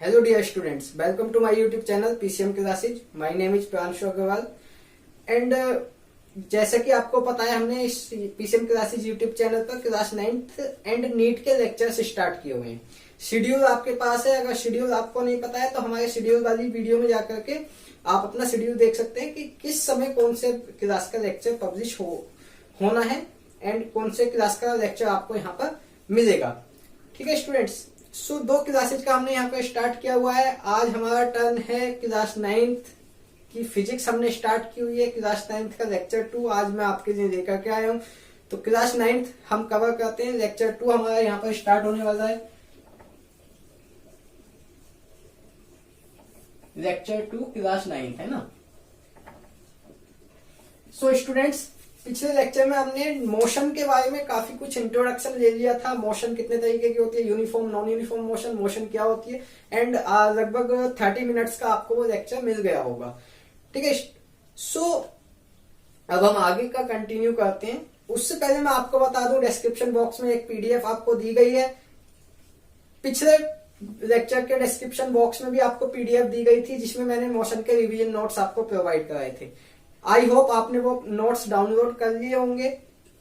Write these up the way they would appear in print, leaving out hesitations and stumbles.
Hello dear students, welcome to my YouTube channel PCM Classes. My name is Pranshu Agarwal and जैसा कि आपको पता है हमने इस PCM Classes YouTube चैनल पर क्लास 9th एंड नीट के लेक्चर्स स्टार्ट किए हुए हैं। शेड्यूल आपके पास है, अगर शेड्यूल आपको नहीं पता है तो हमारे शेड्यूल वाली वीडियो में जाकर के आप अपना शेड्यूल देख सकते हैं कि किस समय कौन से क्लास का लेक्चर पब्लिश होना है एंड कौन से क्लास का लेक्चर आपको यहाँ पर मिलेगा। ठीक है स्टूडेंट्स, सो 2 क्लासेज का हमने यहाँ पे स्टार्ट किया हुआ है। आज हमारा टर्न है क्लास 9th की फिजिक्स हमने स्टार्ट की हुई है। क्लास 9th का लेक्चर 2 आज मैं आपके लिए लेकर के आया हूँ। तो क्लास 9th हम कवर करते हैं, लेक्चर 2 हमारा यहाँ पर स्टार्ट होने वाला है। लेक्चर 2 क्लास 9th है ना। सो स्टूडेंट्स, पिछले लेक्चर में हमने मोशन के बारे में काफी कुछ इंट्रोडक्शन ले लिया था। मोशन कितने तरीके की होती है, uniform non uniform motion, motion क्या होती है एंड लगभग 30 मिनट्स का आपको वो लेक्चर मिल गया होगा। ठीक है, सो अब हम आगे का कंटिन्यू करते हैं। उससे पहले मैं आपको बता दूं, डिस्क्रिप्शन बॉक्स में एक पीडीएफ आपको दी गई है। पिछले लेक्चर के डिस्क्रिप्शन बॉक्स में भी आपको पीडीएफ दी गई थी जिसमें मैंने मोशन के रिवीजन नोट्स आपको प्रोवाइड कराए थे। आई होप आपने वो नोट्स डाउनलोड कर लिए होंगे।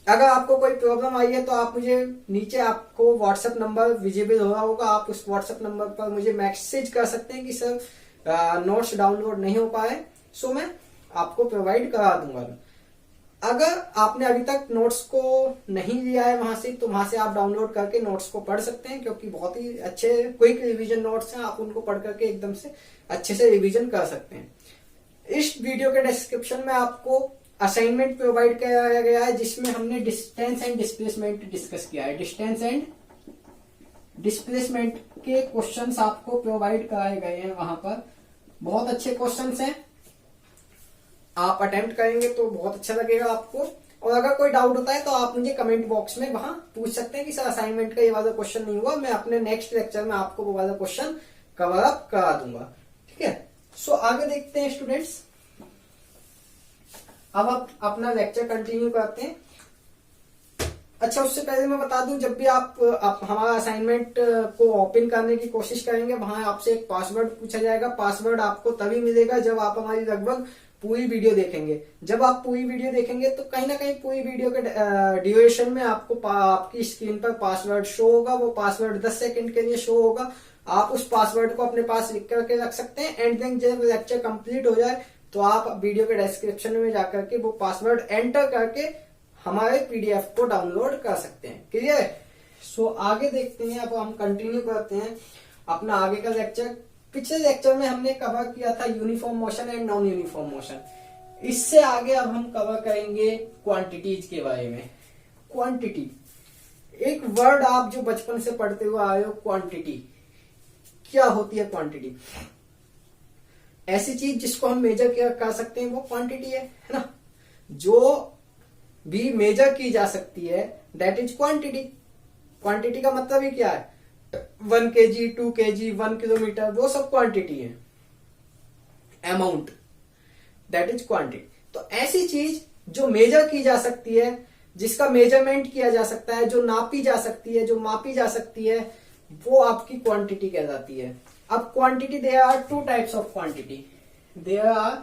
अगर आपको कोई प्रॉब्लम आई है तो आप मुझे नीचे आपको व्हाट्सएप नंबर विजिबल हो रहा होगा, आप उस व्हाट्सएप नंबर पर मुझे मैसेज कर सकते हैं कि सर नोट्स डाउनलोड नहीं हो पाए, सो मैं आपको प्रोवाइड करा दूंगा। अगर आपने अभी तक नोट्स को नहीं लिया है वहां से, तो वहां से आप डाउनलोड करके नोट्स को पढ़ सकते हैं, क्योंकि बहुत ही अच्छे क्विक रिवीजन नोट्स हैं। आप उनको पढ़ करके एकदम से अच्छे से रिवीजन कर सकते हैं। इस वीडियो के डिस्क्रिप्शन में आपको असाइनमेंट प्रोवाइड कराया गया है जिसमें हमने डिस्टेंस एंड डिस्प्लेसमेंट डिस्कस किया है। डिस्टेंस एंड डिस्प्लेसमेंट के क्वेश्चंस आपको प्रोवाइड कराए गए हैं वहां पर। बहुत अच्छे क्वेश्चंस हैं, आप अटेम्प्ट करेंगे तो बहुत अच्छा लगेगा आपको। और अगर कोई डाउट होता है तो आप मुझे कमेंट बॉक्स में वहां पूछ सकते हैं कि सर असाइनमेंट का ये वाला क्वेश्चन नहीं हुआ, मैं अपने नेक्स्ट लेक्चर में आपको वो वाला क्वेश्चन कवर अप करा दूंगा। ठीक है, सो आगे देखते हैं स्टूडेंट्स। अब आप अपना लेक्चर कंटिन्यू करते हैं। अच्छा, उससे पहले मैं बता दूं, जब भी आप हमारा असाइनमेंट को ओपन करने की कोशिश करेंगे वहां आपसे एक पासवर्ड पूछा जाएगा। पासवर्ड आपको तभी मिलेगा जब आप हमारी लगभग पूरी वीडियो देखेंगे। जब आप पूरी वीडियो देखेंगे तो कहीं ना कहीं पूरी वीडियो के ड्यूरेशन में आपको आपकी स्क्रीन पर पासवर्ड शो होगा। वो पासवर्ड 10 सेकंड के लिए शो होगा। आप उस पासवर्ड को अपने पास लिख करके रख सकते हैं एंड देन जब लेक्चर कंप्लीट हो जाए तो आप वीडियो के डिस्क्रिप्शन में जाकर के वो पासवर्ड एंटर करके हमारे पीडीएफ को डाउनलोड कर सकते हैं। क्लियर? सो आगे देखते हैं। अब हम कंटिन्यू करते हैं अपना आगे का लेक्चर। पिछले लेक्चर में हमने कवर किया था uniform motion and non uniform motion. इससे आगे अब हम कवर करेंगे क्वांटिटीज के बारे में। क्वांटिटी एक वर्ड आप जो बचपन से पढ़ते हुए आए हो, क्वांटिटी क्या होती है? क्वांटिटी ऐसी चीज जिसको हम मेजर कर सकते हैं, वो क्वांटिटी है ना। जो भी मेजर की जा सकती है दैट इज क्वांटिटी। क्वांटिटी का मतलब ही क्या है? 1 kg, 2 kg, 1 किलोमीटर, वो सब क्वांटिटी है। Amount that is quantity. तो ऐसी चीज जो मेजर की जा सकती है, जिसका मेजरमेंट किया जा सकता है, जो नापी जा सकती है, जो मापी जा सकती है, वो आपकी क्वांटिटी कहलाती है। अब quantity, there are 2 types of quantity. There are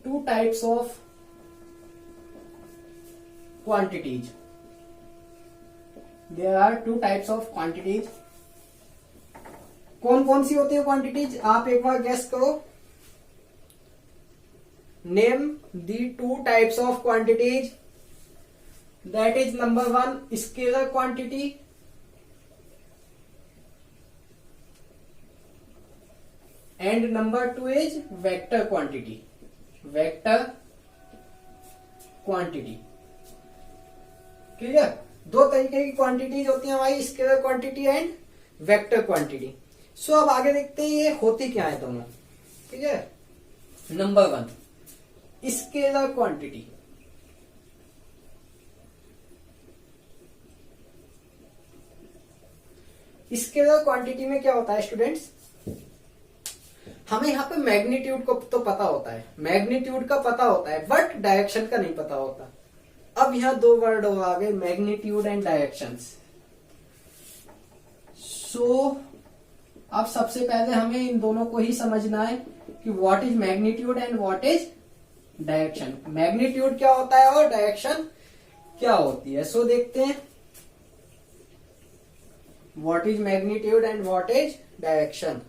2 types of quantities. There are 2 types of quantities. कौन कौन सी होती है क्वांटिटीज? आप एक बार गेस करो। Name the 2 types of quantities. That is number 1 scalar quantity and number 2 is vector quantity. Vector quantity. Clear? 2 तरीके की क्वांटिटीज होती हैं हमारी, scalar quantity and vector quantity. So अब आगे देखते हैं ये होती क्या है दोनों। ठीक है, number 1 scalar quantity. Scalar quantity में क्या होता है स्टूडेंट्स? हमें यहाँ पे मैग्नीट्यूड को तो पता होता है, मैग्नीट्यूड का पता होता है, बट डायरेक्शन का नहीं पता होता। अब यहाँ 2 वर्ड आ गए, मैग्नीट्यूड एंड डायरेक्शंस। सो अब सबसे पहले हमें इन दोनों को ही समझना है कि what is magnitude and what is direction. Magnitude क्या होता है और डायरेक्शन क्या होती है। सो देखते हैं what is magnitude and what is direction.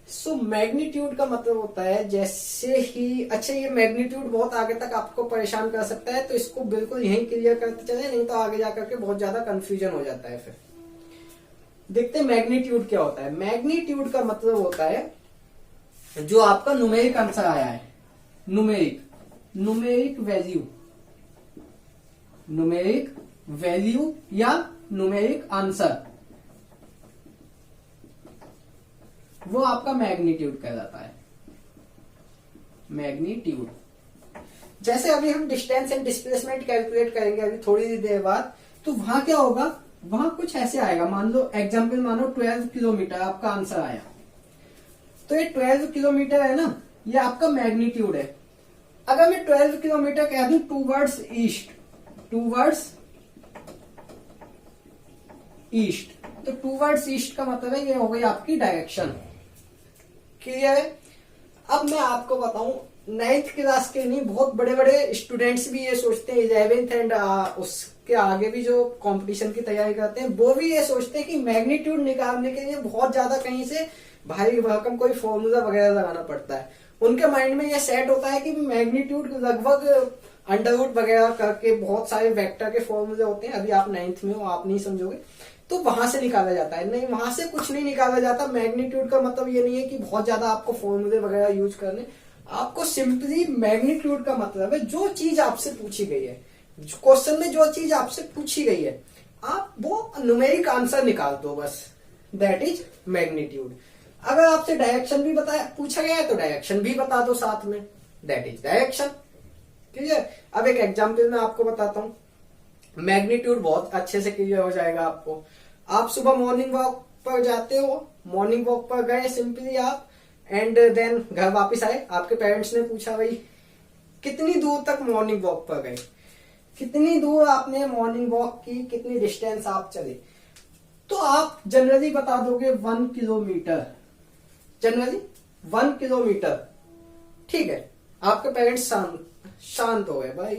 So magnitude का मतलब होता है जैसे ही, अच्छा ये मैग्नीट्यूड बहुत आगे तक आपको परेशान कर सकता है, तो इसको बिल्कुल यहीं क्लियर करते चले, नहीं तो आगे जाकर के बहुत ज्यादा कंफ्यूजन हो जाता है। फिर देखते हैं मैग्नीट्यूड क्या होता है। मैग्नीट्यूड का मतलब होता है जो आपका न्यूमेरिक आंसर आया है, न्यूमेरिक वैल्यू या न्यूमेरिक आंसर, वो आपका मैग्नीट्यूड कहलाता है। मैग्नीट्यूड जैसे अभी हम डिस्टेंस एंड डिस्प्लेसमेंट कैलकुलेट करेंगे अभी थोड़ी देर बाद, तो वहां क्या होगा, वहां कुछ ऐसे आएगा। मान लो एग्जाम्पल मानो 12 किलोमीटर आपका आंसर आया, तो ये 12 किलोमीटर है ना, ये आपका मैग्नीट्यूड है। अगर मैं 12 किलोमीटर कह दूं टूवर्ड्स ईस्ट, तो टूवर्ड्स ईस्ट का मतलब है ये हो गई आपकी डायरेक्शन। क्लियर है। अब मैं आपको बताऊं, 9th क्लास के नहीं, बहुत बड़े बड़े स्टूडेंट्स भी ये सोचते हैं, 11th एंड उसके आगे भी जो कंपटीशन की तैयारी करते हैं, वो भी ये सोचते हैं कि मैग्नीट्यूड निकालने के लिए बहुत ज्यादा कहीं से भारी भरकम कोई फॉर्मूला वगैरह लगाना पड़ता है। उनके माइंड में ये सेट होता है कि मैग्नीट्यूड लगभग अंडररूट वगैरह करके बहुत सारे वेक्टर के फॉर्मूले होते हैं। अभी आप 9th में हो, आप नहीं समझोगे, तो वहां से निकाला जाता है। नहीं, वहां से कुछ नहीं निकाला जाता। मैग्नीट्यूड का मतलब ये नहीं है कि बहुत ज्यादा आपको फॉर्मूले वगैरह यूज करने, आपको सिंपली मैग्नीट्यूड का मतलब है जो चीज आपसे पूछी गई है, क्वेश्चन में जो चीज आपसे पूछी गई है, आप वो न्यूमेरिक आंसर निकाल दो बस, दैट इज मैग्नीट्यूड। अगर आपसे डायरेक्शन भी पूछा गया है तो डायरेक्शन भी बता दो साथ में, दैट इज डायरेक्शन। ठीक है। अब एक एग्जाम्पल मैं आपको बताता हूं, मैग्नीट्यूड बहुत अच्छे से क्लियर हो जाएगा आपको। आप सुबह मॉर्निंग वॉक पर जाते हो, मॉर्निंग वॉक पर गए सिंपली आप, एंड देन घर वापस आए, आपके पेरेंट्स ने पूछा भाई कितनी दूर तक मॉर्निंग वॉक पर गए, कितनी दूर आपने मॉर्निंग वॉक की, कितनी डिस्टेंस आप चले, तो आप जनरली बता दोगे 1 किलोमीटर, जनरली 1 किलोमीटर। ठीक है। आपके पेरेंट्स शांत हो गए, भाई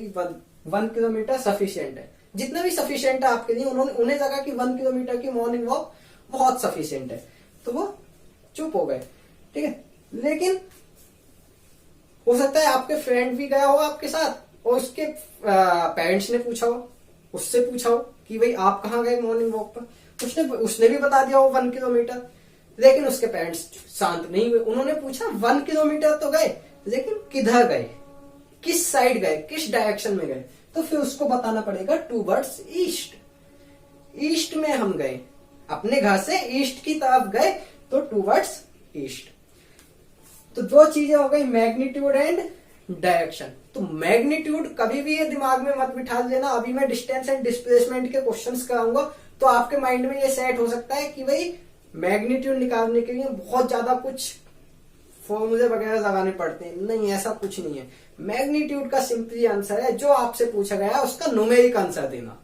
1 किलोमीटर सफिशियंट है, जितना भी सफिशियंट है आपके लिए। उन्हें लगा कि 1 किलोमीटर की मॉर्निंग वॉक बहुत सफिशियंट है, तो वो चुप हो गए। ठीक है। लेकिन हो सकता है आपके फ्रेंड भी गया हो आपके साथ और उसके पेरेंट्स ने पूछा हो, उससे पूछा हो कि भाई आप कहाँ गए मॉर्निंग वॉक पर, उसने भी बता दिया हो 1 किलोमीटर, लेकिन उसके पेरेंट्स शांत नहीं हुए। उन्होंने पूछा 1 किलोमीटर तो गए, लेकिन किधर गए, किस साइड गए, किस डायरेक्शन में गए, तो फिर उसको बताना पड़ेगा टूवर्ड्स ईस्ट। ईस्ट में हम गए, अपने घर से ईस्ट की तरफ गए, तो टूवर्ड्स ईस्ट। तो दो चीजें हो गई, मैग्नीट्यूड एंड डायरेक्शन। तो मैग्नीट्यूड कभी भी ये दिमाग में मत बिठा लेना। अभी मैं डिस्टेंस एंड डिस्प्लेसमेंट के क्वेश्चंस कराऊंगा, तो आपके माइंड में ये सेट हो सकता है कि भाई मैग्नीट्यूड निकालने के लिए बहुत ज्यादा कुछ फॉर्मूले वगैरह लगाने पड़ते हैं। नहीं, ऐसा कुछ नहीं है। मैग्नीट्यूड का सिंपली आंसर है जो आपसे पूछा गया उसका न्यूमेरिक आंसर देना,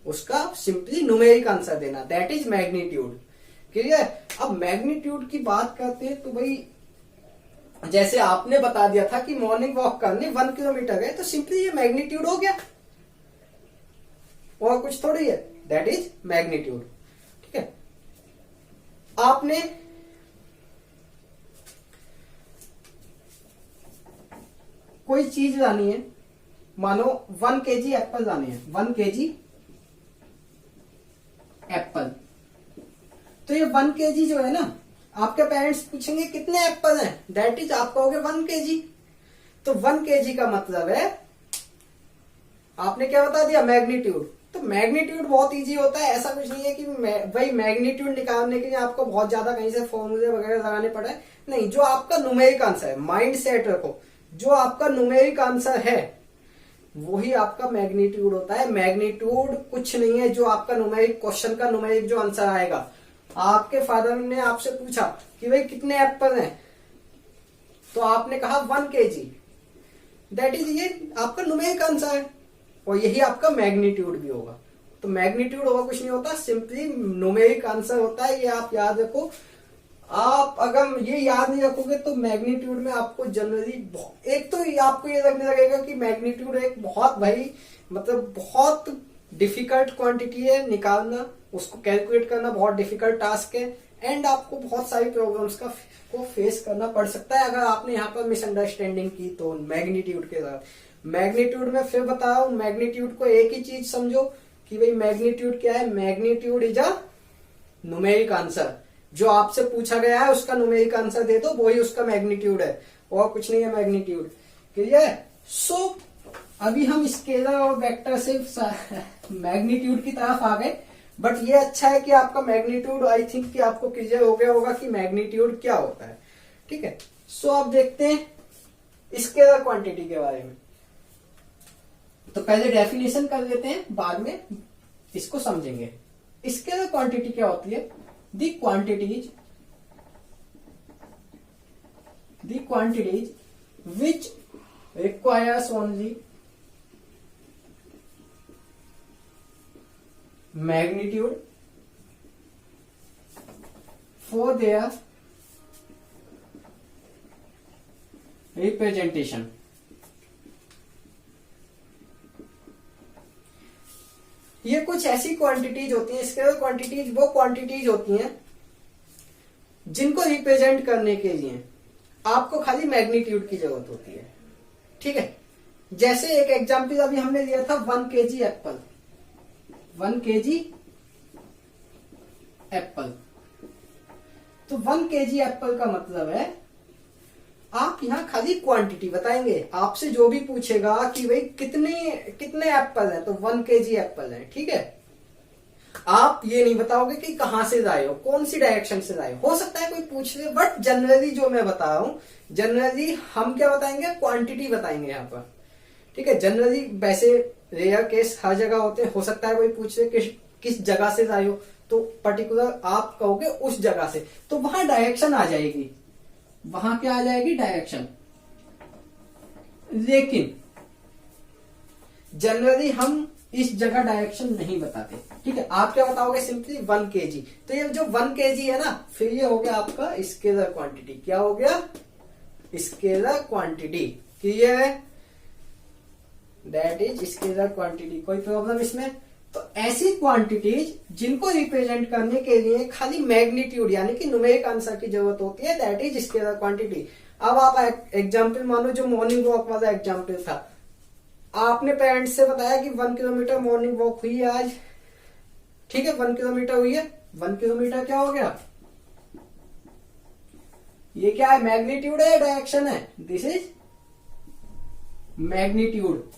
उसका सिंपली न्यूमेरिक आंसर देना, दैट इज मैग्नीट्यूड। क्लियर। अब मैग्नीट्यूड की बात करते हैं, तो भाई जैसे आपने बता दिया था कि मॉर्निंग वॉक करने 1 किलोमीटर गए, तो सिंपली ये मैग्नीट्यूड हो गया, और कुछ थोड़ी है, दैट इज मैग्नीट्यूड। ठीक है। आपने कोई चीज लानी है, मानो 1 kg एप्पल लाने हैं, 1 kg एप्पल, तो ये 1 kg जो है ना, आपके पेरेंट्स पूछेंगे कितने एप्पल हैं, दैट इज आप कहोगे 1 kg। तो 1 kg का मतलब है, आपने क्या बता दिया, मैग्नीट्यूड। तो मैग्नीट्यूड बहुत इजी होता है, ऐसा कुछ नहीं है कि भाई मैग्नीट्यूड निकालने के लिए आपको बहुत ज्यादा कहीं से फॉर्मूले वगैरह लगाने पड़े। नहीं, जो आपका न्यूमेरिक आंसर है, माइंड सेट रखो, जो आपका न्यूमेरिक आंसर है वही आपका मैग्नीट्यूड होता है। मैग्नीट्यूड कुछ नहीं है, जो आपका न्यूमेरिक क्वेश्चन का न्यूमेरिक जो आंसर आएगा। आपके फादर ने आपसे पूछा कि भाई कितने एप्पल हैं, तो आपने कहा 1 kg, दैट इज ये आपका न्यूमेरिक आंसर है, और यही आपका मैग्नीट्यूड भी होगा। तो मैग्नीट्यूड और कुछ नहीं होता, सिंपली न्यूमेरिक आंसर होता है, ये आप याद रखो। आप अगर ये याद नहीं रखोगे तो मैग्नीट्यूड में आपको जनरली एक तो आपको ये लगने लगेगा कि मैग्नीट्यूड एक बहुत भाई मतलब बहुत डिफिकल्ट क्वांटिटी है, निकालना उसको कैलकुलेट करना बहुत डिफिकल्ट टास्क है, एंड आपको बहुत सारी प्रॉब्लम्स को फेस करना पड़ सकता है अगर आपने यहाँ पर मिसअंडरस्टैंडिंग की तो मैग्नीट्यूड के साथ। मैग्नीट्यूड में फिर बता रहा हूं, मैग्नीट्यूड को एक ही चीज समझो कि भाई मैग्नीट्यूड क्या है, magnitude is a numeric answer. जो आपसे पूछा गया है उसका न्यूमेरिक आंसर दे दो, वही उसका मैग्नीट्यूड है, और कुछ नहीं है मैग्नीट्यूड। क्लियर? सो अभी हम स्केलर और वेक्टर से मैग्नीट्यूड की तरफ आ गए, बट ये अच्छा है कि आपका मैग्नीट्यूड आई थिंक कि आपको क्लियर हो गया होगा कि मैग्नीट्यूड क्या होता है। ठीक है, सो अब देखते हैं स्केलर क्वांटिटी के बारे में। तो पहले डेफिनेशन कर लेते हैं, बाद में इसको समझेंगे। स्केलर क्वांटिटी क्या होती है? The quantities which requires only magnitude for their representation। ये कुछ ऐसी क्वांटिटीज होती हैं, स्केलर क्वांटिटीज वो क्वांटिटीज होती हैं जिनको रिप्रेजेंट करने के लिए आपको खाली मैग्नीट्यूड की जरूरत होती है। ठीक है, जैसे एक एग्जांपल अभी हमने लिया था 1 kg एप्पल। 1 kg एप्पल, तो 1 kg एप्पल का मतलब है आप यहाँ खाली क्वांटिटी बताएंगे। आपसे जो भी पूछेगा कि भाई कितने एप्पल हैं, तो 1 kg एप्पल है। ठीक है, आप ये नहीं बताओगे कि कहां से लाए हो, कौन सी डायरेक्शन से लाए हो सकता है कोई पूछ ले, बट जनरली जो मैं बता रहा हूं, जनरली हम क्या बताएंगे, क्वांटिटी बताएंगे यहाँ पर। ठीक है, जनरली वैसे रेयर केस हर जगह होते हैं, हो सकता है कोई पूछ ले किस जगह से लाए हो, तो पर्टिकुलर आप कहोगे उस जगह से, तो वहां डायरेक्शन आ जाएगी, वहां क्या आ जाएगी, डायरेक्शन। लेकिन जनरली हम इस जगह डायरेक्शन नहीं बताते। ठीक है, आप क्या बताओगे, सिंपली 1 kg। तो ये जो 1 kg है ना, फिर ये हो गया आपका स्केलर क्वांटिटी। क्या हो गया, स्केलर क्वांटिटी। क्लियर है, दैट इज स्केलर क्वांटिटी। कोई प्रॉब्लम इसमें? तो ऐसी क्वांटिटीज जिनको रिप्रेजेंट करने के लिए खाली मैग्नीट्यूड यानी कि न्यूमेरिक आंसर की जरूरत होती है, दैट इज स्केलर क्वांटिटी। अब आप एग्जाम्पल मानो, जो मॉर्निंग वॉक वाला एग्जाम्पल था, आपने पेरेंट्स से बताया कि 1 किलोमीटर मॉर्निंग वॉक हुई है आज। ठीक है, 1 किलोमीटर हुई है। 1 किलोमीटर क्या हो गया, ये क्या है, मैग्नीट्यूड है, डायरेक्शन है? दिस इज मैग्नीट्यूड,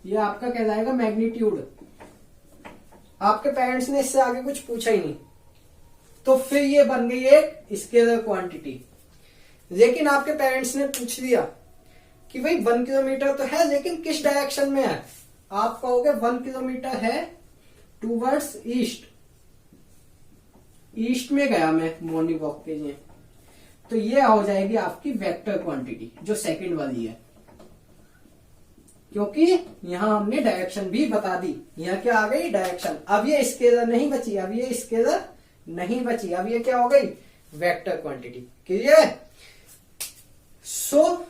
ये आपका कहलाएगा मैग्नीट्यूड। आपके पेरेंट्स ने इससे आगे कुछ पूछा ही नहीं, तो फिर ये बन गई एक स्केलर क्वांटिटी। लेकिन आपके पेरेंट्स ने पूछ लिया कि भाई 1 किलोमीटर तो है, लेकिन किस डायरेक्शन में है? आप कहोगे 1 किलोमीटर है टूवर्ड्स ईस्ट, ईस्ट में गया मैं मॉर्निंग वॉक के लिए। तो ये हो जाएगी आपकी वेक्टर क्वांटिटी, जो सेकंड वाली है, क्योंकि यहां हमने डायरेक्शन भी बता दी। यहां क्या आ गई, डायरेक्शन। अब ये स्केलर नहीं बची, अब ये स्केलर नहीं बची, अब ये क्या हो गई, वेक्टर क्वांटिटी। क्लियर है? सो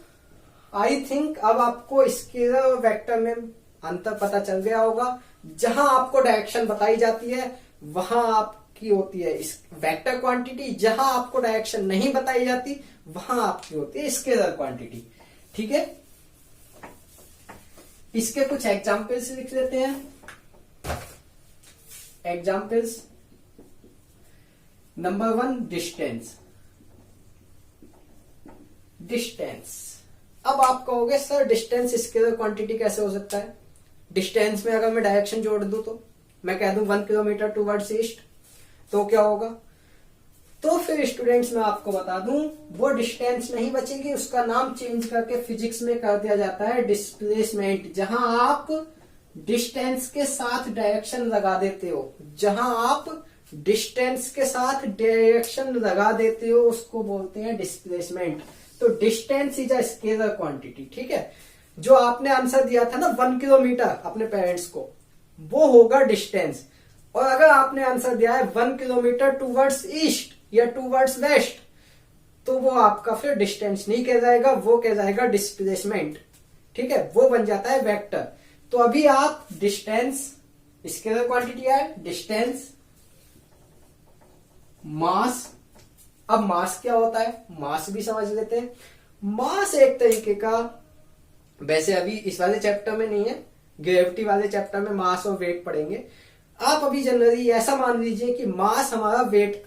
आई थिंक अब आपको स्केलर और वेक्टर में अंतर पता चल गया होगा। जहां आपको डायरेक्शन बताई जाती है वहां आपकी होती है वेक्टर क्वांटिटी, जहां आपको डायरेक्शन नहीं बताई जाती वहां आपकी होती है स्केलर क्वांटिटी। ठीक है, इसके कुछ एग्जाम्पल्स लिख लेते हैं। Examples number 1, distance. डिस्टेंस, अब आप कहोगे सर डिस्टेंस स्केलर क्वांटिटी कैसे हो सकता है? डिस्टेंस में अगर मैं डायरेक्शन जोड़ दूं, तो मैं कह दूं 1 किलोमीटर टूवर्ड्स ईस्ट, तो क्या होगा? तो फिर स्टूडेंट्स मैं आपको बता दूं, वो डिस्टेंस नहीं बचेगी, उसका नाम चेंज करके फिजिक्स में कर दिया जाता है डिस्प्लेसमेंट। जहां आप डिस्टेंस के साथ डायरेक्शन लगा देते हो, जहां आप डिस्टेंस के साथ डायरेक्शन लगा देते हो उसको बोलते हैं डिस्प्लेसमेंट। तो distance is a scalar quantity. ठीक है, जो आपने आंसर दिया था ना 1 किलोमीटर अपने पेरेंट्स को, वो होगा डिस्टेंस। और अगर आपने आंसर दिया है 1 किलोमीटर टूवर्ड्स ईस्ट या टूवर्ड्स वेस्ट, तो वो आपका फिर डिस्टेंस नहीं कहलाएगा, वो कहलाएगा डिस्प्लेसमेंट। ठीक है, वो बन जाता है वेक्टर। तो अभी आप डिस्टेंस, स्केलर क्वांटिटी है डिस्टेंस, मास। अब मास क्या होता है, मास भी समझ लेते हैं। मास एक तरीके का, वैसे अभी इस वाले चैप्टर में नहीं है, ग्रेविटी वाले चैप्टर में मास और वेट पढ़ेंगे। आप अभी जनरली ऐसा मान लीजिए कि मास हमारा वेट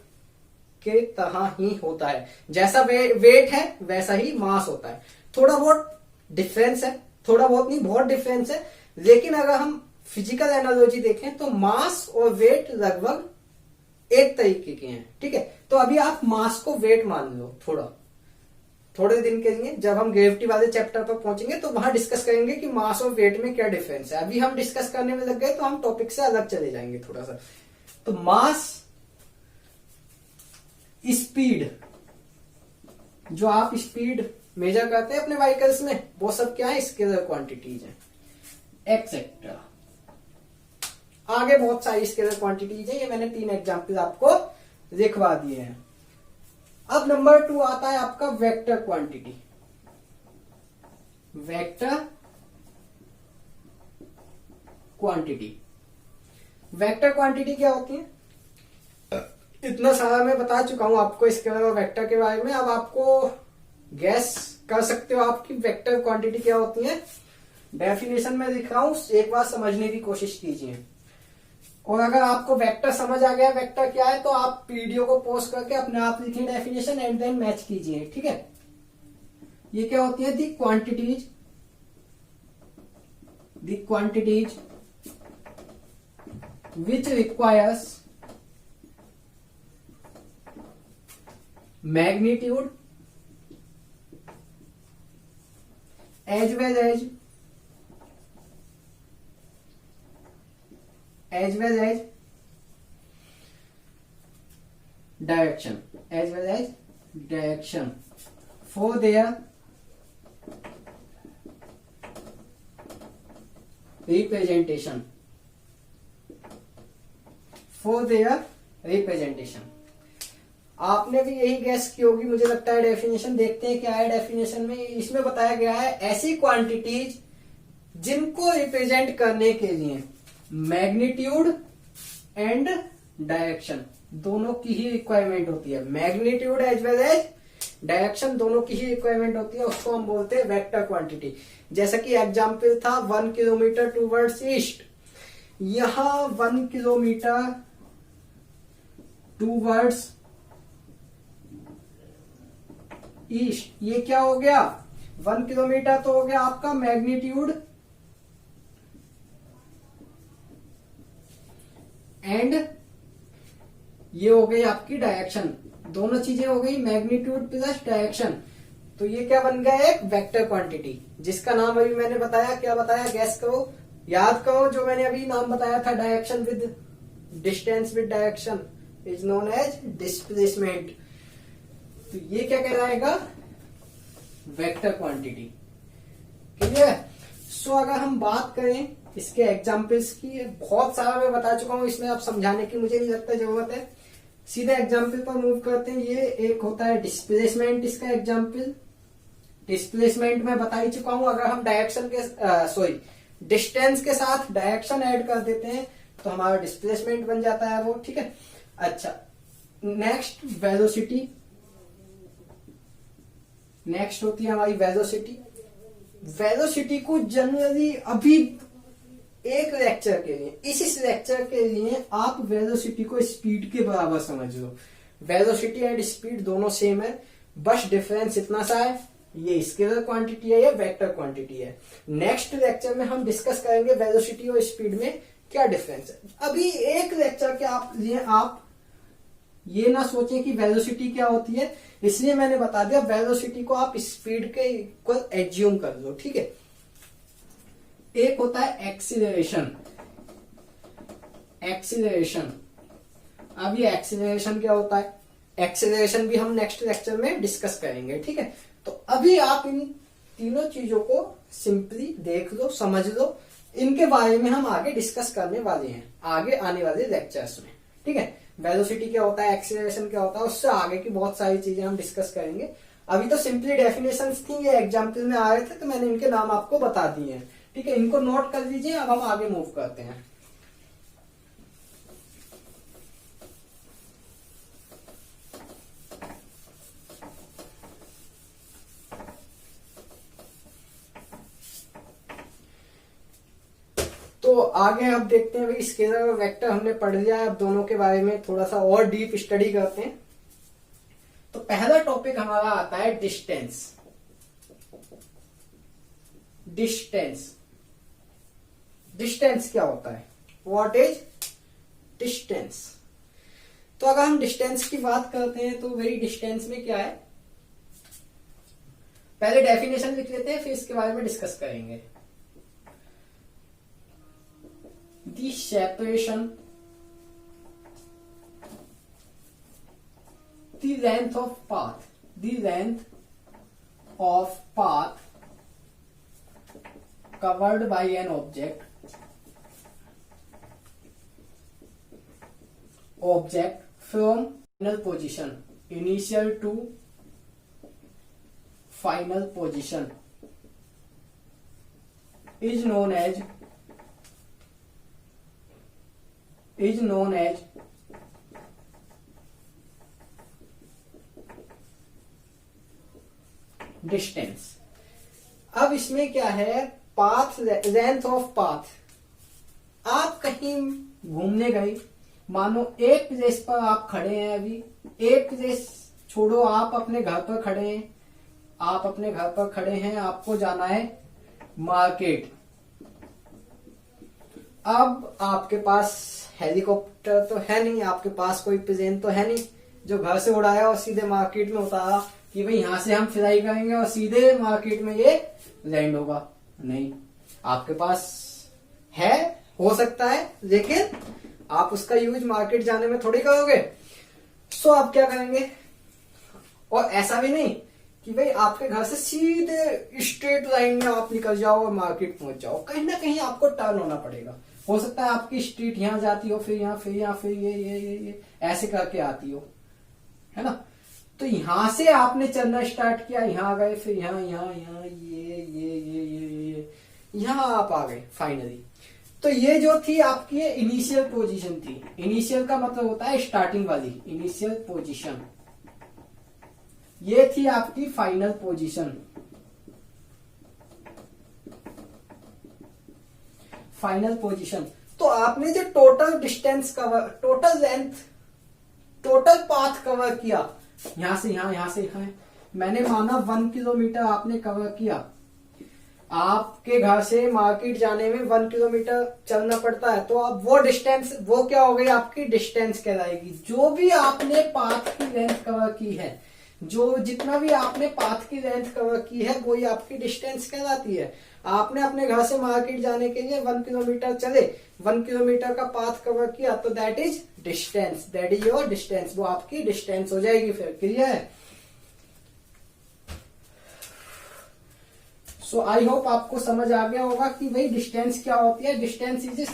के तरह ही होता है, जैसा वेट है वैसा ही मास होता है। थोड़ा बहुत डिफरेंस है, थोड़ा बहुत नहीं बहुत डिफरेंस है, लेकिन अगर हम फिजिकल एनालॉजी देखें तो मास और वेट लगभग एक तरीके के हैं। ठीक है, तो अभी आप मास को वेट मान लो थोड़े दिन के लिए। जब हम ग्रेविटी वाले चैप्टर पर पहुंचेंगे तो वहां डिस्कस करेंगे कि मास और वेट में क्या डिफरेंस है। अभी हम डिस्कस करने में लग गए तो हम टॉपिक से अलग चले जाएंगे थोड़ा सा। तो मास, स्पीड, जो आप स्पीड मेजर करते हैं अपने व्हीकल्स में, वो सब क्या है, स्केलर क्वांटिटीज है, एक्सेट्रा। आगे बहुत सारी स्केलर क्वांटिटीज है, ये मैंने 3 एग्जाम्पल आपको लिखवा दिए हैं। अब नंबर 2 आता है आपका vector quantity. Vector quantity, vector quantity क्या होती है, इतना सारा मैं बता चुका हूं आपको इसके बारे में, वेक्टर के बारे में। अब आपको गैस कर सकते हो आपकी वेक्टर क्वांटिटी क्या होती है। डेफिनेशन में लिख रहा हूं, एक बार समझने की कोशिश कीजिए। और अगर आपको वेक्टर समझ आ गया वेक्टर क्या है, तो आप वीडियो को पॉज करके अपने आप लिखिए डेफिनेशन एंड देन मैच कीजिए। ठीक है, ये क्या होती है, the quantities which requires magnitude as well as direction for their representation, आपने भी यही गैस की होगी मुझे लगता है। डेफिनेशन देखते हैं क्या है डेफिनेशन में। इसमें बताया गया है ऐसी क्वांटिटीज जिनको रिप्रेजेंट करने के लिए मैग्नीट्यूड एंड डायरेक्शन दोनों की ही रिक्वायरमेंट होती है। Magnitude as well as direction दोनों की ही रिक्वायरमेंट होती है, उसको हम बोलते हैं वेक्टर क्वांटिटी। जैसा कि एग्जाम्पल था 1 किलोमीटर टूवर्ड्स ईस्ट, यहां 1 किलोमीटर टूवर्ड्स ईस्ट, ये क्या हो गया, 1 किलोमीटर तो हो गया आपका मैग्नीट्यूड एंड ये हो गई आपकी डायरेक्शन, दोनों चीजें हो गई मैग्नीट्यूड प्लस डायरेक्शन। तो ये क्या बन गया, एक वेक्टर क्वांटिटी, जिसका नाम अभी मैंने बताया, क्या बताया, गैस करो, याद करो, जो मैंने अभी नाम बताया था, direction with distance with direction is known as displacement. तो ये क्या कहलाएगा, वेक्टर क्वांटिटी। क्लियर। सो अगर हम बात करें इसके एग्जाम्पल्स की, बहुत सारा मैं बता चुका हूं, इसमें आप समझाने की मुझे नहीं लगता जरूरत है, सीधे एग्जाम्पल पर मूव करते हैं। ये एक होता है डिस्प्लेसमेंट, इसका एग्जाम्पल डिस्प्लेसमेंट में बता ही चुका हूं। अगर हम डायरेक्शन के डिस्टेंस के साथ डायरेक्शन ऐड कर देते हैं तो हमारा डिस्प्लेसमेंट बन जाता है वो। ठीक है, अच्छा नेक्स्ट वेलोसिटी, नेक्स्ट होती है हमारी वेलोसिटी। वेलोसिटी को जनरली अभी एक लेक्चर के लिए, इस लेक्चर के लिए आप वेलोसिटी को स्पीड के बराबर समझ लो। वेलोसिटी एंड स्पीड दोनों सेम है, बस डिफरेंस इतना सा है, ये स्केलर क्वांटिटी है, ये वेक्टर क्वांटिटी है। नेक्स्ट लेक्चर में हम डिस्कस करेंगे वेलोसिटी और स्पीड में क्या डिफरेंस है। अभी एक लेक्चर के आप ये ना सोचें कि वेलोसिटी क्या होती है, इसलिए मैंने बता दिया वेलोसिटी को आप स्पीड के इक्वल एज्यूम कर लो। ठीक है, एक होता है एक्सीलरेशन। अब ये एक्सीलरेशन क्या होता है, एक्सीलरेशन भी हम नेक्स्ट लेक्चर में डिस्कस करेंगे। ठीक है, तो अभी आप इन तीनों चीजों को सिंपली देख लो, समझ लो, इनके बारे में हम आगे डिस्कस करने वाले हैं आगे आने वाले लेक्चर्स में। ठीक है, वेलोसिटी क्या होता है, एक्सीलरेशन क्या होता है, उससे आगे की बहुत सारी चीजें हम डिस्कस करेंगे। अभी तो सिंपली डेफिनेशंस थी, ये एग्जाम्पल में आ रहे थे तो मैंने इनके नाम आपको बता दिए हैं। ठीक है, इनको नोट कर लीजिए। अब हम आगे मूव करते हैं। तो आगे अब देखते हैं भाई, स्केलर और वेक्टर हमने पढ़ लिया है। अब दोनों के बारे में थोड़ा सा और डीप स्टडी करते हैं। तो पहला टॉपिक हमारा आता है डिस्टेंस। डिस्टेंस, डिस्टेंस क्या होता है, व्हाट इज डिस्टेंस। तो अगर हम डिस्टेंस की बात करते हैं तो भाई डिस्टेंस में क्या है, पहले डेफिनेशन लिख लेते हैं, फिर इसके बारे में डिस्कस करेंगे। The separation, the length of path, the length of path covered by an object from final position, initial to final position, is known as distance. अब इसमें क्या है, पाथ, लेंथ ऑफ पाथ। आप कहीं घूमने गए, मानो एक प्लेस पर आप खड़े हैं, अभी एक प्लेस छोड़ो, आप अपने घर पर खड़े हैं, आप अपने घर पर खड़े हैं, आपको जाना है मार्केट। अब आपके पास हेलीकॉप्टर तो है नहीं, आपके पास कोई प्लेन तो है नहीं जो घर से उड़ाया और सीधे मार्केट में उतारा कि भाई यहां से हम फ्लाई करेंगे और सीधे मार्केट में ये लैंड होगा। नहीं, आपके पास है, हो सकता है, लेकिन आप उसका यूज मार्केट जाने में थोड़ी करोगे। सो आप क्या करेंगे, और ऐसा भी नहीं कि भाई आपके घर से सीधे स्ट्रेट लाइन में आप निकल जाओ और मार्केट पहुंच जाओ। कहीं ना कहीं आपको टर्न होना पड़ेगा। हो सकता है आपकी स्ट्रीट यहां जाती हो, फिर यहाँ, फिर यहाँ, फिर ये ऐसे करके आती हो, है ना। तो यहां से आपने चलना स्टार्ट किया, यहां गए, फिर यहाँ यहाँ यहाँ ये यहाँ आप आ गए फाइनली। तो ये जो थी आपकी इनिशियल पोजीशन थी। इनिशियल का मतलब होता है स्टार्टिंग वाली, इनिशियल पोजीशन। ये थी आपकी फाइनल पोजीशन। Final position. तो आपने जो total distance cover, total length, total path cover किया, यहां से यहां से यहां, मैंने माना 1 किलोमीटर आपने कवर किया। आपके घर से मार्केट जाने में 1 किलोमीटर चलना पड़ता है, तो अब वो डिस्टेंस, वो क्या हो गई, आपकी डिस्टेंस कहलाएगी। जो भी आपने पाथ की लेंथ कवर की है, जो जितना भी आपने पाथ की लेंथ कवर की है, वही आपकी डिस्टेंस कहलाती है। आपने अपने घर से मार्केट जाने के लिए 1 किलोमीटर चले, 1 किलोमीटर का पाथ कवर किया, तो that is distance, that is your distance, वो आपकी डिस्टेंस हो जाएगी। फिर क्लियर है। सो आई होप आपको समझ आ गया होगा कि भाई डिस्टेंस क्या होती है। Distance is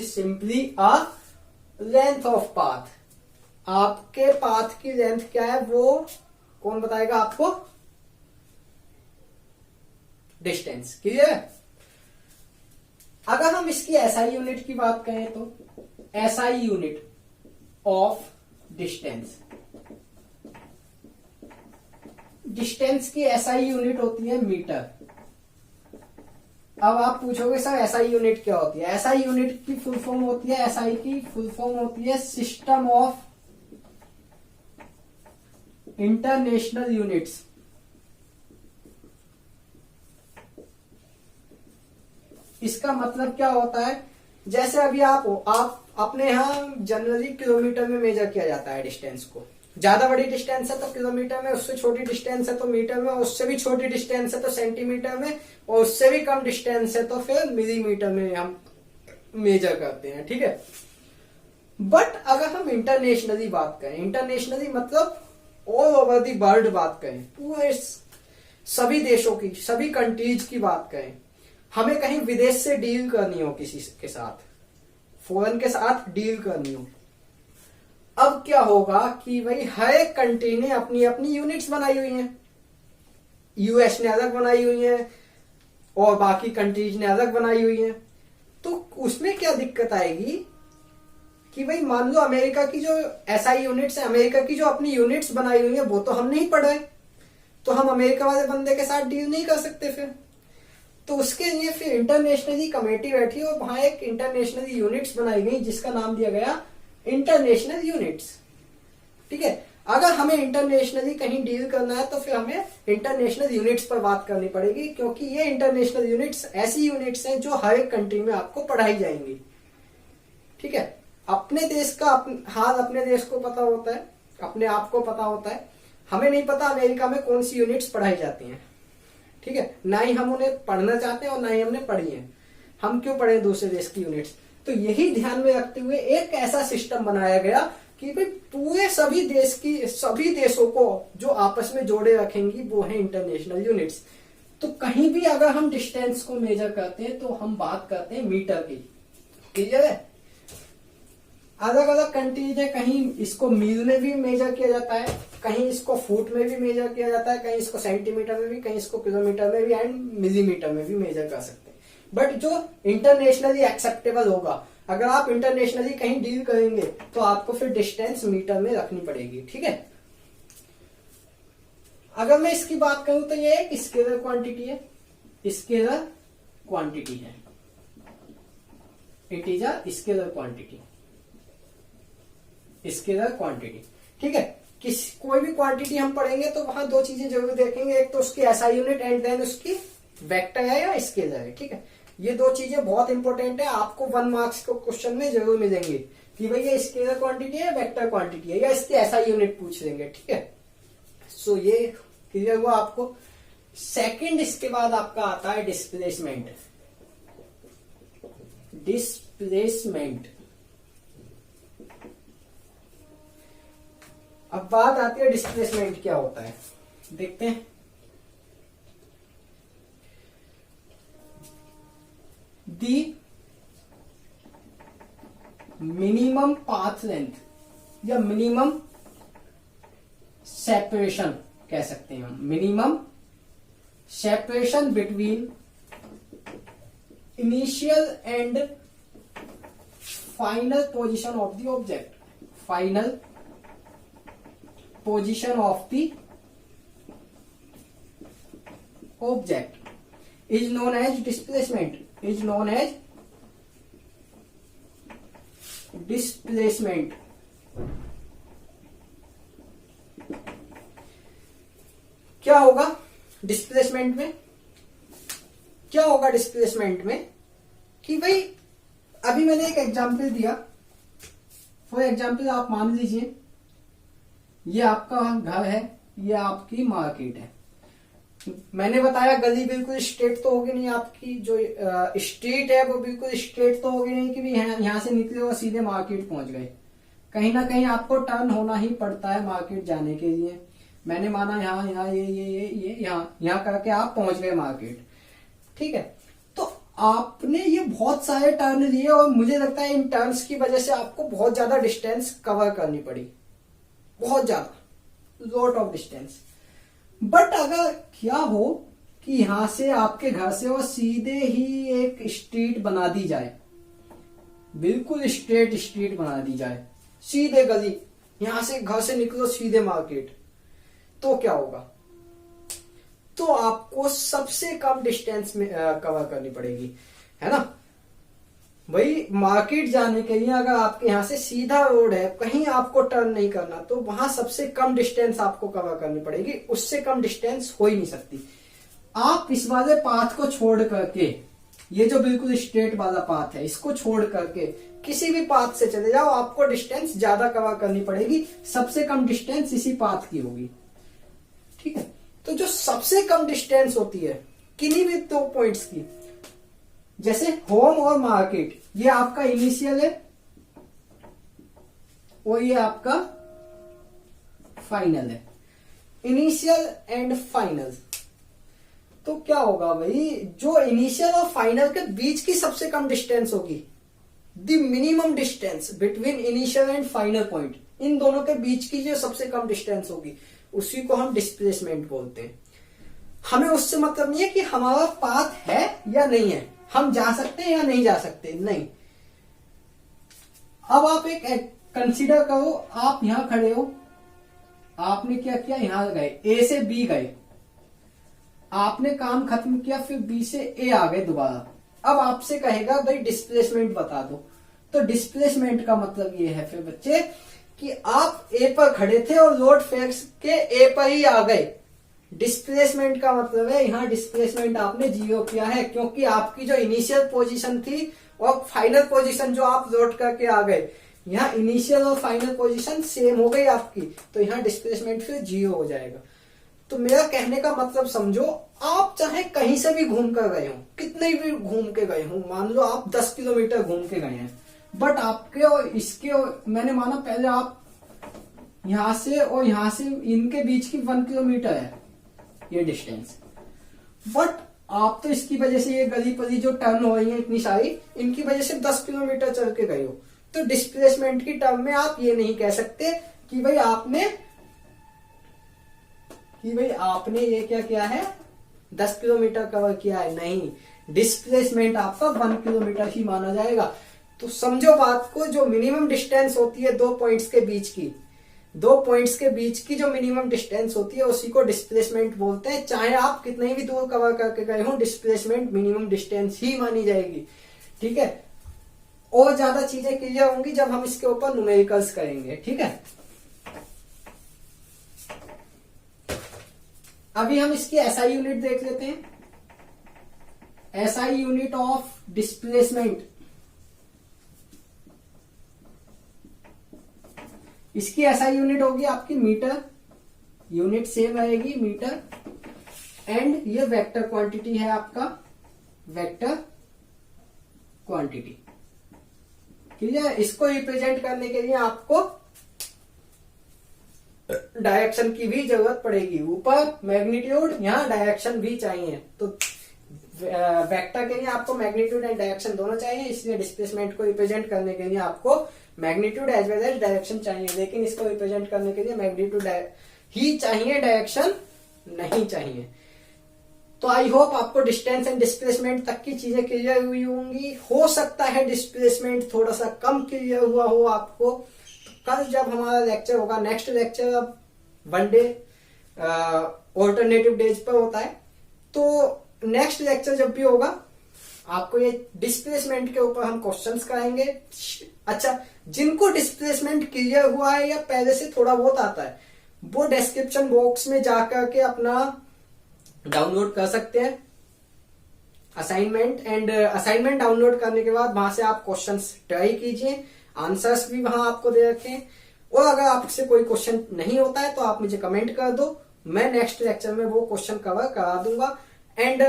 simply a length of path. आपके पाथ की लेंथ क्या है वो कौन बताएगा आपको, डिस्टेंस। क्लियर है। अगर हम इसकी एसआई यूनिट की बात करें तो SI unit of distance, distance की एसआई यूनिट होती है मीटर। अब आप पूछोगे सर एसआई यूनिट क्या होती है। एसआई यूनिट की फुल फॉर्म होती है, एसआई की फुल फॉर्म होती है सिस्टम ऑफ इंटरनेशनल यूनिट्स। इसका मतलब क्या होता है, जैसे अभी आप अपने यहाँ जनरली किलोमीटर में मेजर किया जाता है डिस्टेंस को। ज्यादा बड़ी डिस्टेंस है तो किलोमीटर में, उससे छोटी डिस्टेंस है तो मीटर में, उससे भी छोटी डिस्टेंस है तो सेंटीमीटर में, और उससे भी कम डिस्टेंस है तो फिर मिलीमीटर में हम मेजर करते हैं। ठीक है। बट अगर हम इंटरनेशनली बात करें, इंटरनेशनली मतलब ऑल ओवर दी वर्ल्ड बात करें, पूरे सभी देशों की, सभी कंट्रीज की बात करें, हमें कहीं विदेश से डील करनी हो, किसी के साथ, फॉरेन के साथ डील करनी हो, अब क्या होगा कि भाई हर एक कंट्री ने अपनी अपनी यूनिट्स बनाई हुई हैं। यूएस ने अलग बनाई हुई है और बाकी कंट्रीज ने अलग बनाई हुई है। तो उसमें क्या दिक्कत आएगी कि भाई मान लो अमेरिका की जो एसआई यूनिट्स है, अमेरिका की जो अपनी यूनिट्स बनाई हुई है, वो तो हम नहीं पढ़ रहे, तो हम अमेरिका वाले बंदे के साथ डील नहीं कर सकते फिर। तो उसके लिए फिर इंटरनेशनली कमेटी बैठी और वहां एक इंटरनेशनल यूनिट्स बनाई गई जिसका नाम दिया गया इंटरनेशनल यूनिट्स। ठीक है, अगर हमें इंटरनेशनली कहीं डील करना है तो फिर हमें इंटरनेशनल यूनिट्स पर बात करनी पड़ेगी, क्योंकि ये इंटरनेशनल यूनिट्स ऐसी यूनिट्स हैं जो हर एक कंट्री में आपको पढ़ाई जाएंगी। ठीक है, अपने देश का हाल अपने देश को पता होता है, अपने आप को पता होता है। हमें नहीं पता अमेरिका में कौन सी यूनिट्स पढ़ाई जाती हैं। ठीक है, ना ही हम उन्हें पढ़ना चाहते हैं और ना ही हमने पढ़ी है। हम क्यों पढ़े दूसरे देश की यूनिट्स? तो यही ध्यान में रखते हुए एक ऐसा सिस्टम बनाया गया कि भाई पूरे सभी देशों को जो आपस में जोड़े रखेंगी वो है इंटरनेशनल यूनिट्स। तो कहीं भी अगर हम डिस्टेंस को मेजर करते हैं तो हम बात करते हैं मीटर की। क्लियर है? अलग अलग कंट्रीज है, कहीं इसको मील में भी मेजर किया जाता है, कहीं इसको फुट में भी मेजर किया जाता है, कहीं इसको सेंटीमीटर में भी, कहीं इसको किलोमीटर में भी एंड मिलीमीटर में भी मेजर कर सकते हैं। बट जो इंटरनेशनली एक्सेप्टेबल होगा, अगर आप इंटरनेशनली कहीं डील करेंगे तो आपको फिर डिस्टेंस मीटर में रखनी पड़ेगी। ठीक है, अगर मैं इसकी बात करूं तो ये एक स्केलर क्वांटिटी है, स्केलर क्वांटिटी है, it is a scalar quantity, scalar quantity. ठीक है, कोई भी क्वांटिटी हम पढ़ेंगे तो वहां दो चीजें जरूर देखेंगे, एक तो उसकी एसआई यूनिट एंड देन उसकी वेक्टर है या स्केलर है। ठीक है, ये दो चीजें बहुत इंपॉर्टेंट है, आपको 1 मार्क्स को क्वेश्चन में जरूर मिलेंगे कि भाई ये स्केलर क्वांटिटी है, वेक्टर क्वांटिटी है, या इसकी एसआई यूनिट पूछ लेंगे। ठीक है, सो ये क्लियर हुआ आपको। सेकंड इसके बाद आपका आता है डिस्प्लेसमेंट। डिस्प्लेसमेंट, अब बात आती है डिस्प्लेसमेंट क्या होता है, देखते हैं। दी मिनिमम पाथ लेंथ या मिनिमम सेपरेशन कह सकते हैं हम, minimum separation between initial and final position of the object, final position of the object is known as displacement, is known as displacement। क्या होगा डिस्प्लेसमेंट में? क्या होगा डिस्प्लेसमेंट में कि भाई अभी मैंने एक एग्जांपल दिया, फॉर एग्जांपल आप मान लीजिए ये आपका घर है, ये आपकी मार्केट है। मैंने बताया गली बिल्कुल स्ट्रेट तो होगी नहीं, आपकी जो स्ट्रीट है वो बिल्कुल स्ट्रेट तो होगी नहीं कि भी यहां से निकले और सीधे मार्केट पहुंच गए। कहीं ना कहीं आपको टर्न होना ही पड़ता है मार्केट जाने के लिए। मैंने माना यहाँ यहाँ ये यहाँ करके आप पहुंच गए मार्केट। ठीक है, तो आपने ये बहुत सारे टर्न लिए और मुझे लगता है इन टर्न्स की वजह से आपको बहुत ज्यादा डिस्टेंस कवर करनी पड़ी, बहुत ज्यादा, लॉट ऑफ डिस्टेंस। बट अगर क्या हो कि यहां से आपके घर से वो सीधे ही एक स्ट्रीट बना दी जाए, बिल्कुल स्ट्रेट स्ट्रीट बना दी जाए, सीधे गली, यहां से घर से निकलो सीधे मार्केट, तो क्या होगा? तो आपको सबसे कम डिस्टेंस में कवर करनी पड़ेगी, है ना भाई। मार्केट जाने के लिए अगर आपके यहां से सीधा रोड है, कहीं आपको टर्न नहीं करना, तो वहां सबसे कम डिस्टेंस आपको कवर करनी पड़ेगी, उससे कम डिस्टेंस हो ही नहीं सकती। आप इस वाले पाथ को छोड़ करके, ये जो बिल्कुल स्ट्रेट वाला पाथ है, इसको छोड़ करके किसी भी पाथ से चले जाओ, आपको डिस्टेंस ज्यादा कवर करनी पड़ेगी, सबसे कम डिस्टेंस इसी पाथ की होगी। ठीक है, तो जो सबसे कम डिस्टेंस होती है किन्हीं भी 2 पॉइंट्स की, जैसे होम और मार्केट, ये आपका इनिशियल है और ये आपका फाइनल है। इनिशियल एंड फाइनल, तो क्या होगा भाई, जो इनिशियल और फाइनल के बीच की सबसे कम डिस्टेंस होगी, the minimum distance between initial and final point, इन दोनों के बीच की जो सबसे कम डिस्टेंस होगी उसी को हम डिस्प्लेसमेंट बोलते हैं। हमें उससे मतलब नहीं है कि हमारा पाथ है या नहीं है, हम जा सकते हैं या नहीं जा सकते, नहीं। अब आप एक कंसीडर करो, आप यहां खड़े हो, आपने क्या किया, यहां गए, ए से बी गए, आपने काम खत्म किया, फिर बी से ए आ गए दोबारा। अब आपसे कहेगा भाई डिस्प्लेसमेंट बता दो। तो डिस्प्लेसमेंट का मतलब ये है फिर बच्चे कि आप ए पर खड़े थे और लोड फेंक के ए पर ही आ गए। डिस्प्लेसमेंट का मतलब है यहां डिस्प्लेसमेंट आपने 0 किया है, क्योंकि आपकी जो इनिशियल पोजीशन थी और फाइनल पोजीशन जो आप लोड करके आ गए, यहाँ इनिशियल और फाइनल पोजीशन सेम हो गई आपकी, तो यहाँ डिस्प्लेसमेंट फिर 0 हो जाएगा। तो मेरा कहने का मतलब समझो, आप चाहे कहीं से भी घूम कर गए हो, कितने भी घूम के गए हो, मान लो आप 10 किलोमीटर घूम के गए हैं, बट आपके और इसके मैंने माना पहले आप यहां से और यहां से इनके बीच की 1 किलोमीटर है ये डिस्टेंस, बट आप तो इसकी वजह से ये गली पली जो टर्न हो रही है इतनी सारी, इनकी वजह से 10 किलोमीटर चल के गए हो। तो डिस्प्लेसमेंट की टर्म में आप ये नहीं कह सकते कि भाई आपने ये क्या किया है, 10 किलोमीटर कवर किया है, नहीं, डिस्प्लेसमेंट आपका 1 किलोमीटर ही माना जाएगा। तो समझो बात को, जो मिनिमम डिस्टेंस होती है दो पॉइंट्स के बीच की जो मिनिमम डिस्टेंस होती है उसी को डिस्प्लेसमेंट बोलते हैं। चाहे आप कितने भी दूर कवर करके गए हो, डिस्प्लेसमेंट मिनिमम डिस्टेंस ही मानी जाएगी, ठीक है। और ज्यादा चीजें क्लियर होंगी जब हम इसके ऊपर न्यूमेरिकल्स करेंगे, ठीक है। अभी हम इसकी एसआई यूनिट देख लेते हैं। एसआई यूनिट ऑफ डिस्प्लेसमेंट, इसकी एसआई यूनिट होगी आपकी मीटर, यूनिट सेम रहेगी मीटर, एंड ये वेक्टर क्वांटिटी है आपका, वेक्टर क्वांटिटी, क्लियर। इसको रिप्रेजेंट करने के लिए आपको डायरेक्शन की भी जरूरत पड़ेगी, ऊपर मैग्नीट्यूड, यहाँ डायरेक्शन भी चाहिए। तो वेक्टर के लिए आपको मैग्नीट्यूड एंड डायरेक्शन दोनों चाहिए, इसलिए डिस्प्लेसमेंट को रिप्रेजेंट करने के लिए आपको magnitude as well as direction चाहिए। लेकिन इसको रिप्रेजेंट करने के लिए मैग्नीट्यूड ही चाहिए, डायरेक्शन नहीं चाहिए। तो आई होप आपको डिस्टेंस एंड डिस्प्लेसमेंट तक की चीजें क्लियर हुई होंगी। हो सकता है डिस्प्लेसमेंट थोड़ा सा कम क्लियर हुआ हो आपको। कल जब हमारा लेक्चर होगा, नेक्स्ट लेक्चर अब वन डे ऑल्टरनेटिव डेज पर होता है, तो नेक्स्ट लेक्चर जब भी होगा आपको ये डिस्प्लेसमेंट के ऊपर हम क्वेश्चंस कराएंगे। अच्छा, जिनको डिस्प्लेसमेंट क्लियर हुआ है या पहले से थोड़ा बहुत आता है, वो डिस्क्रिप्शन बॉक्स में जाकर के अपना डाउनलोड कर सकते हैं असाइनमेंट, एंड असाइनमेंट डाउनलोड करने के बाद वहां से आप क्वेश्चंस ट्राई कीजिए, आंसर्स भी वहां आपको दे रखे हैं। और अगर आपसे कोई क्वेश्चन नहीं होता है तो आप मुझे कमेंट कर दो, मैं नेक्स्ट लेक्चर में वो क्वेश्चन कवर करा दूंगा। एंड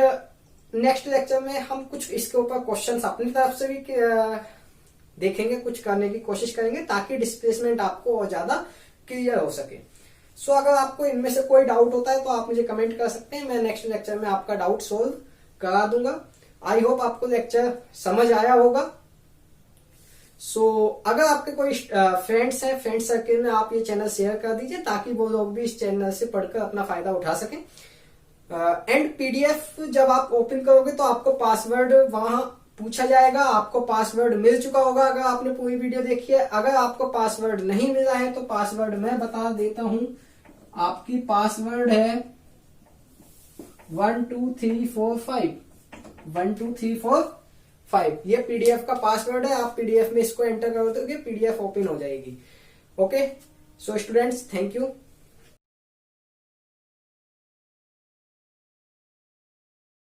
नेक्स्ट लेक्चर में हम कुछ इसके ऊपर क्वेश्चंस अपनी तरफ से भी देखेंगे, कुछ करने की कोशिश करेंगे ताकि डिस्प्लेसमेंट आपको और ज्यादा क्लियर हो सके। सो अगर आपको इनमें से कोई डाउट होता है तो आप मुझे कमेंट कर सकते हैं, मैं नेक्स्ट लेक्चर में आपका डाउट सोल्व करा दूंगा। आई होप आपको लेक्चर समझ आया होगा। सो अगर आपके कोई फ्रेंड्स हैं, फ्रेंड सर्किल में आप ये चैनल शेयर कर दीजिए ताकि वो लोग भी इस चैनल से पढ़कर अपना फायदा उठा सकें। एंड पीडीएफ जब आप ओपन करोगे तो आपको पासवर्ड वहां पूछा जाएगा, आपको पासवर्ड मिल चुका होगा अगर आपने पूरी वीडियो देखी है। अगर आपको पासवर्ड नहीं मिला है तो पासवर्ड मैं बता देता हूं, आपकी पासवर्ड है 12345 12345। ये पीडीएफ का पासवर्ड है, आप पीडीएफ में इसको एंटर करोगे तो पीडीएफ ओपन हो जाएगी। Okay, so students, thank you.